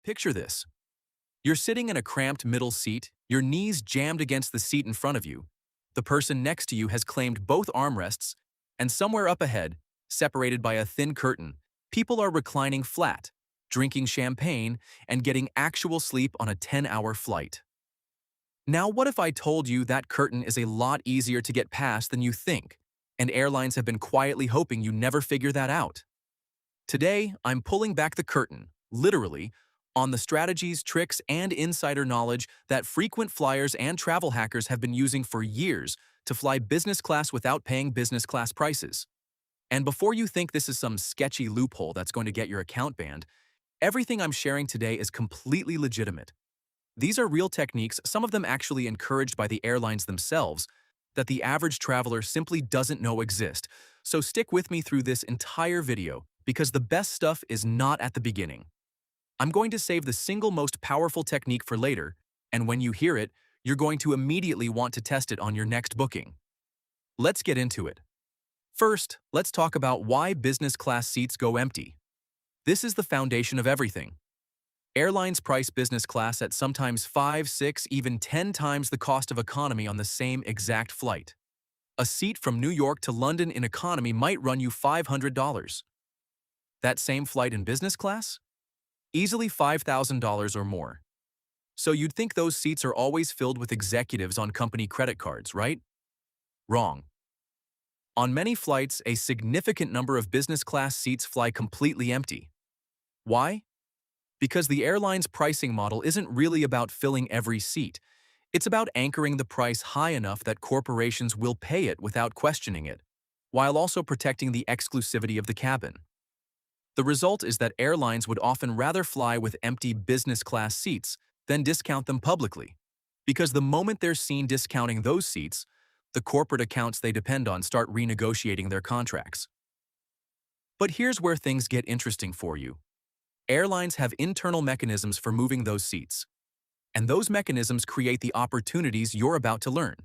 Picture this. You're sitting in a cramped middle seat, your knees jammed against the seat in front of you. The person next to you has claimed both armrests, and somewhere up ahead, separated by a thin curtain, people are reclining flat, drinking champagne, and getting actual sleep on a 10-hour flight. Now, what if I told you that curtain is a lot easier to get past than you think, and airlines have been quietly hoping you never figure that out? Today, I'm pulling back the curtain, literally, on the strategies, tricks, and insider knowledge that frequent flyers and travel hackers have been using for years to fly business class without paying business class prices. And before you think this is some sketchy loophole that's going to get your account banned, everything I'm sharing today is completely legitimate. These are real techniques, some of them actually encouraged by the airlines themselves, that the average traveler simply doesn't know exist. So stick with me through this entire video, because the best stuff is not at the beginning. I'm going to save the single most powerful technique for later, and when you hear it, you're going to immediately want to test it on your next booking. Let's get into it. First, let's talk about why business class seats go empty. This is the foundation of everything. Airlines price business class at sometimes 5, 6, even 10 times the cost of economy on the same exact flight. A seat from New York to London in economy might run you $500. That same flight in business class? Easily $5,000 or more. So you'd think those seats are always filled with executives on company credit cards, right? Wrong. On many flights, a significant number of business class seats fly completely empty. Why? Because the airline's pricing model isn't really about filling every seat. It's about anchoring the price high enough that corporations will pay it without questioning it, while also protecting the exclusivity of the cabin. The result is that airlines would often rather fly with empty business class seats than discount them publicly, because the moment they're seen discounting those seats, the corporate accounts they depend on start renegotiating their contracts. But here's where things get interesting for you. Airlines have internal mechanisms for moving those seats, and those mechanisms create the opportunities you're about to learn.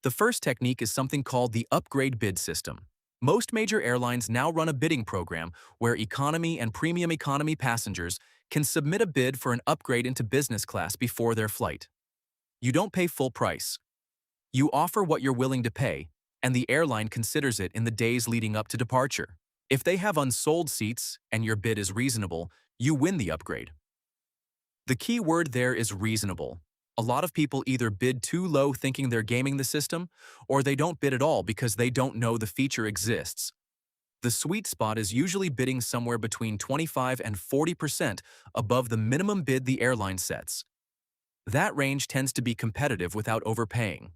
The first technique is something called the upgrade bid system. Most major airlines now run a bidding program where economy and premium economy passengers can submit a bid for an upgrade into business class before their flight. You don't pay full price. You offer what you're willing to pay, and the airline considers it in the days leading up to departure. If they have unsold seats and your bid is reasonable, you win the upgrade. The key word there is reasonable. A lot of people either bid too low thinking they're gaming the system, or they don't bid at all because they don't know the feature exists. The sweet spot is usually bidding somewhere between 25 and 40% above the minimum bid the airline sets. That range tends to be competitive without overpaying.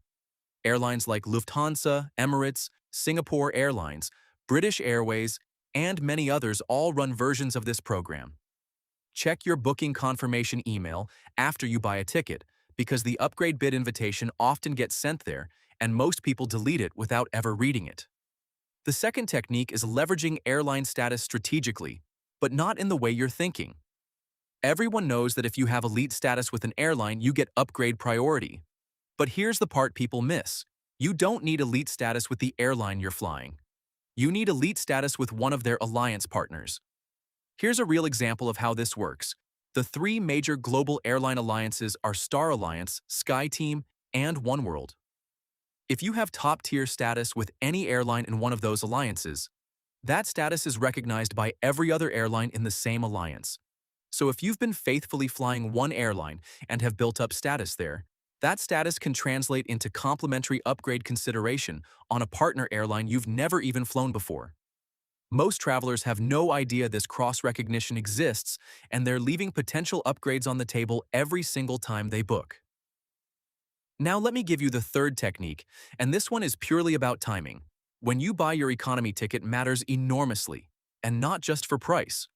Airlines like Lufthansa, Emirates, Singapore Airlines, British Airways, and many others all run versions of this program. Check your booking confirmation email after you buy a ticket, because the upgrade bid invitation often gets sent there, and most people delete it without ever reading it. The second technique is leveraging airline status strategically, but not in the way you're thinking. Everyone knows that if you have elite status with an airline, you get upgrade priority. But here's the part people miss. You don't need elite status with the airline you're flying. You need elite status with one of their alliance partners. Here's a real example of how this works. The three major global airline alliances are Star Alliance, SkyTeam, and oneworld. If you have top-tier status with any airline in one of those alliances, that status is recognized by every other airline in the same alliance. So if you've been faithfully flying one airline and have built up status there, that status can translate into complimentary upgrade consideration on a partner airline you've never even flown before. Most travelers have no idea this cross-recognition exists, and they're leaving potential upgrades on the table every single time they book. Now let me give you the third technique, and this one is purely about timing. When you buy your economy ticket matters enormously, and not just for price.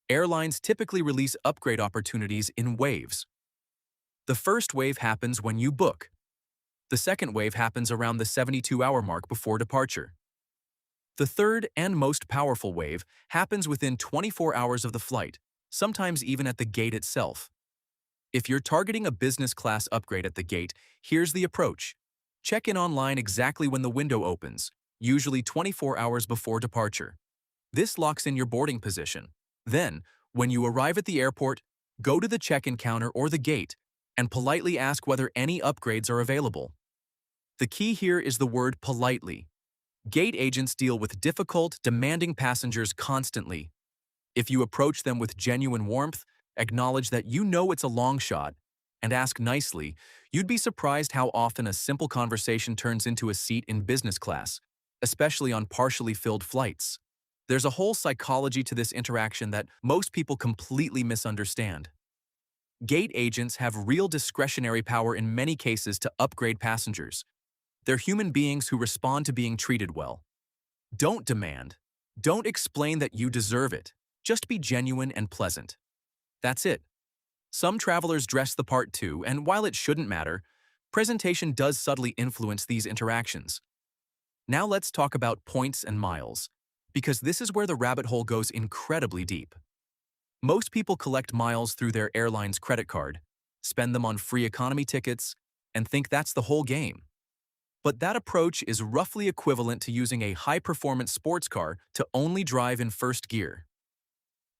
Airlines typically release upgrade opportunities in waves. The first wave happens when you book. The second wave happens around the 72-hour mark before departure. The third and most powerful wave happens within 24 hours of the flight, sometimes even at the gate itself. If you're targeting a business class upgrade at the gate, here's the approach. Check in online exactly when the window opens, usually 24 hours before departure. This locks in your boarding position. Then, when you arrive at the airport, Go to the check-in counter or the gate and politely ask whether any upgrades are available. The key here is the word politely. Gate agents deal with difficult, demanding passengers constantly. If you approach them with genuine warmth, acknowledge that you know it's a long shot, and ask nicely, you'd be surprised how often a simple conversation turns into a seat in business class, especially on partially filled flights. There's a whole psychology to this interaction that most people completely misunderstand. Gate agents have real discretionary power in many cases to upgrade passengers. They're human beings who respond to being treated well. Don't demand. Don't explain that you deserve it. Just be genuine and pleasant. That's it. Some travelers dress the part too, and while it shouldn't matter, presentation does subtly influence these interactions. Now let's talk about points and miles, because this is where the rabbit hole goes incredibly deep. Most people collect miles through their airline's credit card, spend them on free economy tickets, and think that's the whole game. But that approach is roughly equivalent to using a high-performance sports car to only drive in first gear.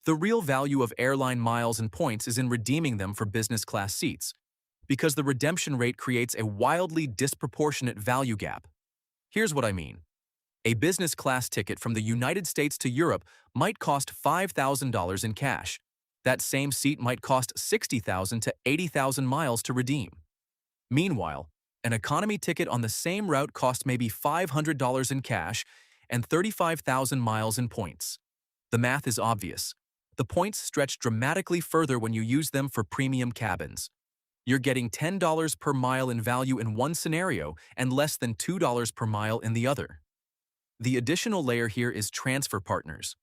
The real value of airline miles and points is in redeeming them for business class seats, because the redemption rate creates a wildly disproportionate value gap. Here's what I mean. A business class ticket from the United States to Europe might cost $5,000 in cash. That same seat might cost 60,000 to 80,000 miles to redeem. Meanwhile, an economy ticket on the same route costs maybe $500 in cash and 35,000 miles in points. The math is obvious. The points stretch dramatically further when you use them for premium cabins. You're getting $10 per mile in value in one scenario and less than $2 per mile in the other. The additional layer here is transfer partners.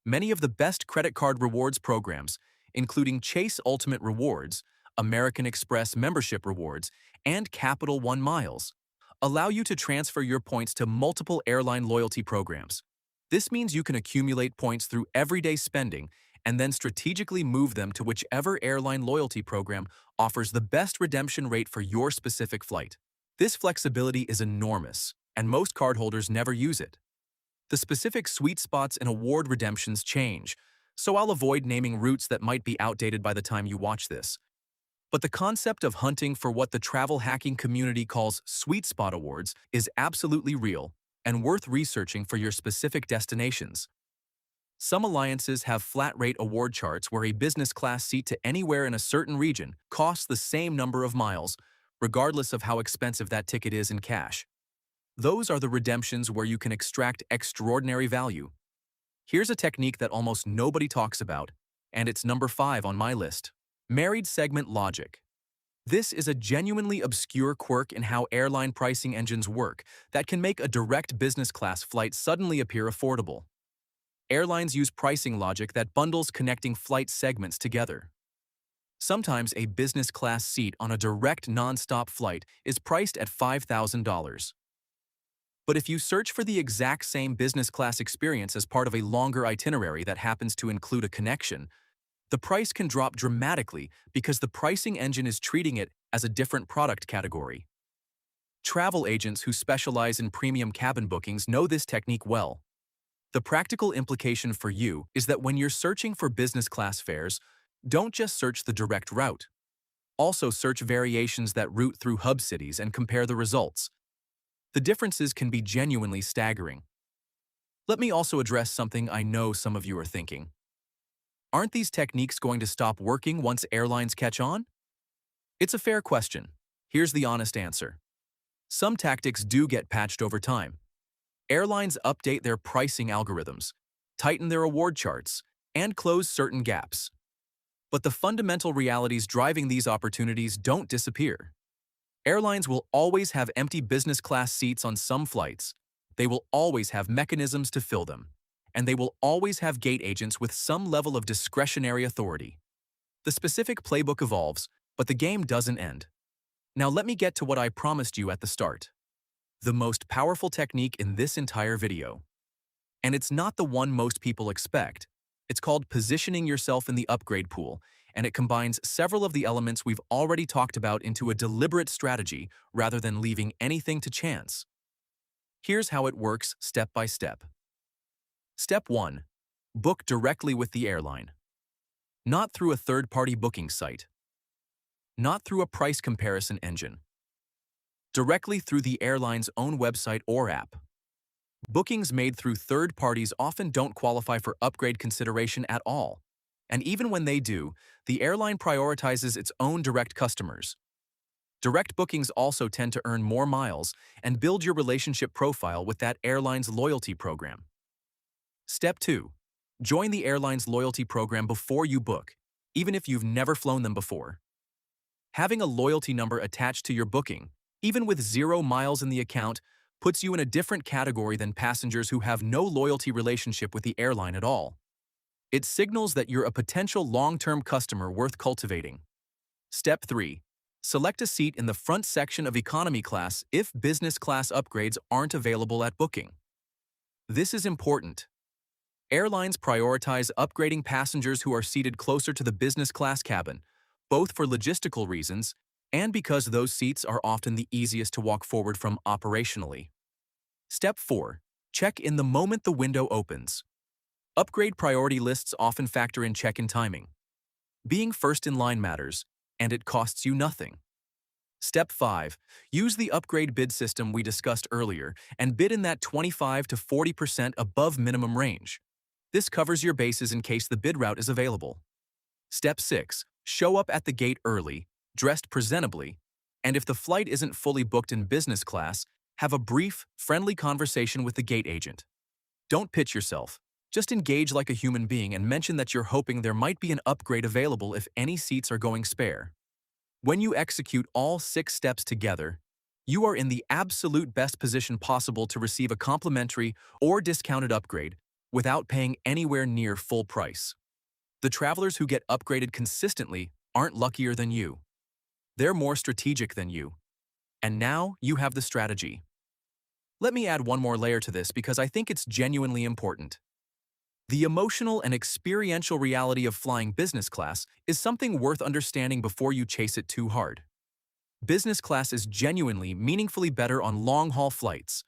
Many of the best credit card rewards programs, including Chase Ultimate Rewards, American Express Membership Rewards, and Capital One Miles, allow you to transfer your points to multiple airline loyalty programs. This means you can accumulate points through everyday spending and then strategically move them to whichever airline loyalty program offers the best redemption rate for your specific flight. This flexibility is enormous, and most cardholders never use it. The specific sweet spots and award redemptions change, so I'll avoid naming routes that might be outdated by the time you watch this. But the concept of hunting for what the travel hacking community calls sweet spot awards is absolutely real and worth researching for your specific destinations. Some alliances have flat-rate award charts where a business class seat to anywhere in a certain region costs the same number of miles, regardless of how expensive that ticket is in cash. Those are the redemptions where you can extract extraordinary value. Here's a technique that almost nobody talks about, and it's number 5 on my list. Married segment logic. This is a genuinely obscure quirk in how airline pricing engines work that can make a direct business class flight suddenly appear affordable. Airlines use pricing logic that bundles connecting flight segments together. Sometimes a business class seat on a direct non-stop flight is priced at $5,000. But if you search for the exact same business class experience as part of a longer itinerary that happens to include a connection, the price can drop dramatically because the pricing engine is treating it as a different product category. Travel agents who specialize in premium cabin bookings know this technique well. The practical implication for you is that when you're searching for business class fares, don't just search the direct route. Also search variations that route through hub cities and compare the results. The differences can be genuinely staggering. Let me also address something I know some of you are thinking. Aren't these techniques going to stop working once airlines catch on? It's a fair question. Here's the honest answer. Some tactics do get patched over time. Airlines update their pricing algorithms, tighten their award charts, and close certain gaps. But the fundamental realities driving these opportunities don't disappear. Airlines will always have empty business class seats on some flights. They will always have mechanisms to fill them. And they will always have gate agents with some level of discretionary authority. The specific playbook evolves, but the game doesn't end. Now let me get to what I promised you at the start. The most powerful technique in this entire video. And it's not the one most people expect. It's called positioning yourself in the upgrade pool, and it combines several of the elements we've already talked about into a deliberate strategy rather than leaving anything to chance. Here's how it works step by step. Step 1. Book directly with the airline. Not through a third-party booking site. Not through a price comparison engine. Directly through the airline's own website or app. Bookings made through third parties often don't qualify for upgrade consideration at all. And even when they do, the airline prioritizes its own direct customers. Direct bookings also tend to earn more miles and build your relationship profile with that airline's loyalty program. Step 2. Join the airline's loyalty program before you book, even if you've never flown them before. Having a loyalty number attached to your booking, even with 0 miles in the account, puts you in a different category than passengers who have no loyalty relationship with the airline at all. It signals that you're a potential long-term customer worth cultivating. Step 3. Select a seat in the front section of economy class if business class upgrades aren't available at booking. This is important. Airlines prioritize upgrading passengers who are seated closer to the business class cabin, both for logistical reasons and because those seats are often the easiest to walk forward from operationally. Step 4. Check in the moment the window opens. Upgrade priority lists often factor in check-in timing. Being first in line matters, and it costs you nothing. Step 5. Use the upgrade bid system we discussed earlier and bid in that 25 to 40% above minimum range. This covers your bases in case the bid route is available. Step 6. Show up at the gate early, dressed presentably, and if the flight isn't fully booked in business class, have a brief, friendly conversation with the gate agent. Don't pitch yourself. Just engage like a human being and mention that you're hoping there might be an upgrade available if any seats are going spare. When you execute all 6 steps together, you are in the absolute best position possible to receive a complimentary or discounted upgrade without paying anywhere near full price. The travelers who get upgraded consistently aren't luckier than you. They're more strategic than you. And now you have the strategy. Let me add one more layer to this because I think it's genuinely important. The emotional and experiential reality of flying business class is something worth understanding before you chase it too hard. Business class is genuinely, meaningfully better on long-haul flights.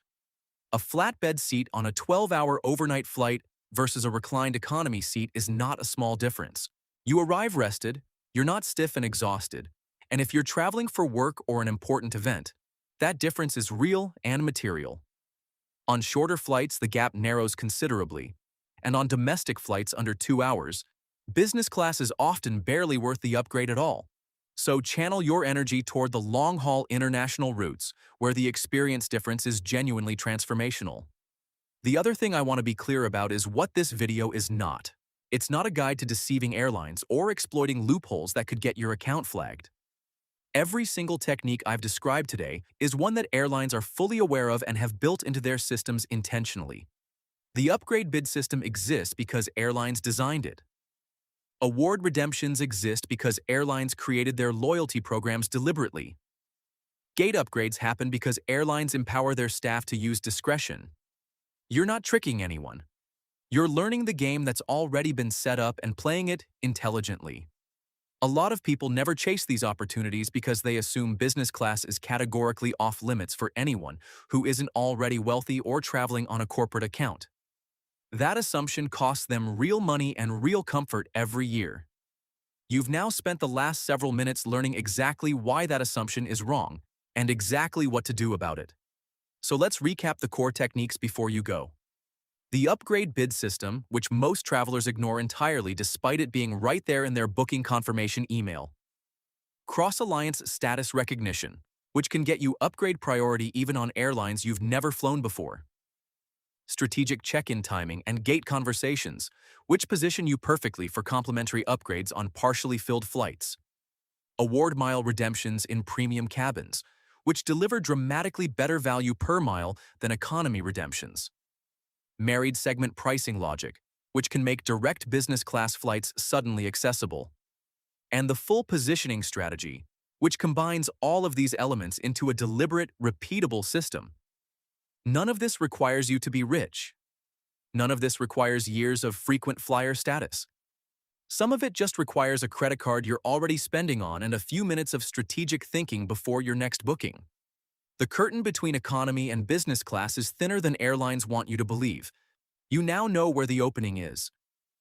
A flatbed seat on a 12-hour overnight flight versus a reclined economy seat is not a small difference. You arrive rested, you're not stiff and exhausted, and if you're traveling for work or an important event, that difference is real and material. On shorter flights, the gap narrows considerably, and on domestic flights under 2 hours, business class is often barely worth the upgrade at all. So channel your energy toward the long-haul international routes, where the experience difference is genuinely transformational. The other thing I want to be clear about is what this video is not. It's not a guide to deceiving airlines or exploiting loopholes that could get your account flagged. Every single technique I've described today is one that airlines are fully aware of and have built into their systems intentionally. The upgrade bid system exists because airlines designed it. Award redemptions exist because airlines created their loyalty programs deliberately. Gate upgrades happen because airlines empower their staff to use discretion. You're not tricking anyone. You're learning the game that's already been set up and playing it intelligently. A lot of people never chase these opportunities because they assume business class is categorically off limits for anyone who isn't already wealthy or traveling on a corporate account. That assumption costs them real money and real comfort every year. You've now spent the last several minutes learning exactly why that assumption is wrong and exactly what to do about it. So let's recap the core techniques before you go. The upgrade bid system, which most travelers ignore entirely despite it being right there in their booking confirmation email. Cross-alliance status recognition, which can get you upgrade priority even on airlines you've never flown before. Strategic check-in timing and gate conversations, which position you perfectly for complimentary upgrades on partially filled flights. Award mile redemptions in premium cabins, which deliver dramatically better value per mile than economy redemptions. Married segment pricing logic, which can make direct business class flights suddenly accessible. And the full positioning strategy, which combines all of these elements into a deliberate, repeatable system. None of this requires you to be rich. None of this requires years of frequent flyer status. Some of it just requires a credit card you're already spending on and a few minutes of strategic thinking before your next booking. The curtain between economy and business class is thinner than airlines want you to believe. You now know where the opening is.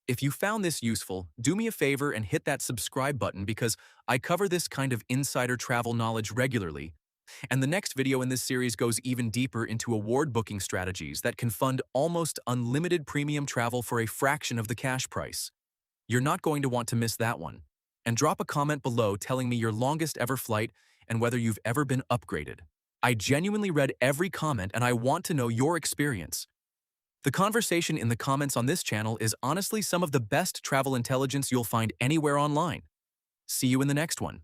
If you found this useful, do me a favor and hit that subscribe button because I cover this kind of insider travel knowledge regularly. And the next video in this series goes even deeper into award booking strategies that can fund almost unlimited premium travel for a fraction of the cash price. You're not going to want to miss that one. And drop a comment below telling me your longest ever flight and whether you've ever been upgraded. I genuinely read every comment and I want to know your experience. The conversation in the comments on this channel is honestly some of the best travel intelligence you'll find anywhere online. See you in the next one.